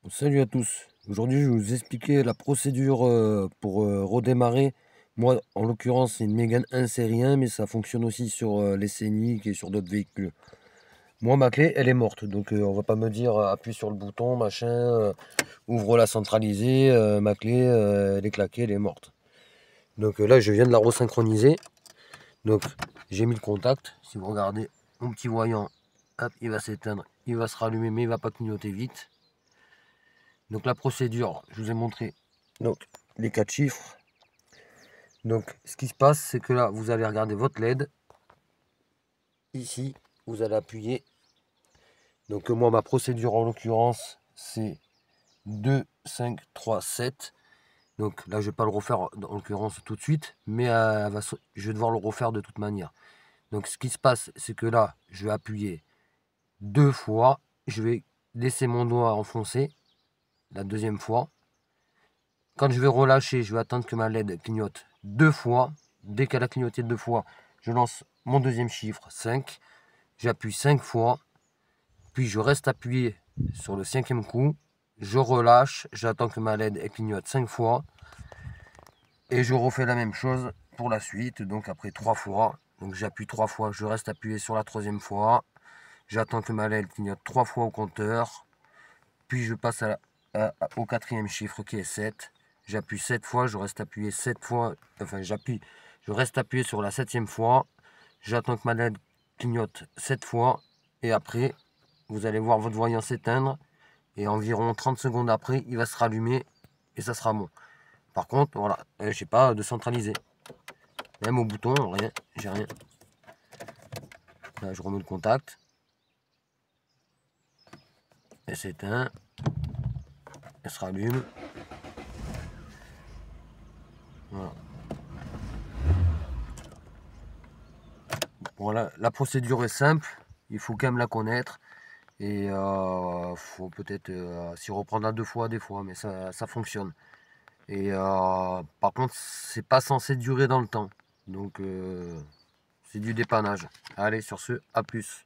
Salut à tous. Aujourd'hui, je vais vous expliquer la procédure pour redémarrer. Moi, en l'occurrence, c'est une Mégane 1 série 1, mais ça fonctionne aussi sur les Scénic et sur d'autres véhicules. Moi, ma clé, elle est morte. Donc, on va pas me dire appuie sur le bouton, machin, ouvre la centralisée. Ma clé, elle est claquée, elle est morte. Donc là, je viens de la resynchroniser. Donc, j'ai mis le contact. Si vous regardez mon petit voyant, hop, il va s'éteindre, il va se rallumer, mais il va pas clignoter vite. Donc la procédure, je vous ai montré donc, les 4 chiffres. Donc ce qui se passe, c'est que là, vous allez regarder votre LED. Ici, vous allez appuyer. Donc moi, ma procédure en l'occurrence, c'est 2, 5, 3, 7. Donc là, je ne vais pas le refaire en l'occurrence tout de suite, mais je vais devoir le refaire de toute manière. Donc ce qui se passe, c'est que là, je vais appuyer 2 fois. Je vais laisser mon doigt enfoncer la deuxième fois. Quand je vais relâcher, je vais attendre que ma LED clignote 2 fois. Dès qu'elle a clignoté 2 fois, je lance mon deuxième chiffre, 5. J'appuie 5 fois. Puis je reste appuyé sur le 5e coup. Je relâche. J'attends que ma LED clignote 5 fois. Et je refais la même chose pour la suite. Donc après 3 fois. Donc j'appuie 3 fois. Je reste appuyé sur la 3e fois. J'attends que ma LED clignote 3 fois au compteur. Puis je passe au 4e chiffre qui est 7. J'appuie 7 fois, je reste appuyé 7 fois, enfin je reste appuyé sur la 7e fois. J'attends que ma LED clignote 7 fois. Et après, vous allez voir votre voyant s'éteindre. Et environ 30 secondes après, il va se rallumer et ça sera bon. Par contre, voilà, j'ai pas de centralisé. Même au bouton, rien, j'ai rien. Là, je remets le contact. Elle s'éteint. Elle se rallume. Voilà. Voilà, la procédure est simple, il faut quand même la connaître. Et faut peut-être s'y reprendre à 2 fois, des fois, mais ça fonctionne. Et par contre, c'est pas censé durer dans le temps. Donc c'est du dépannage. Allez, sur ce, à plus.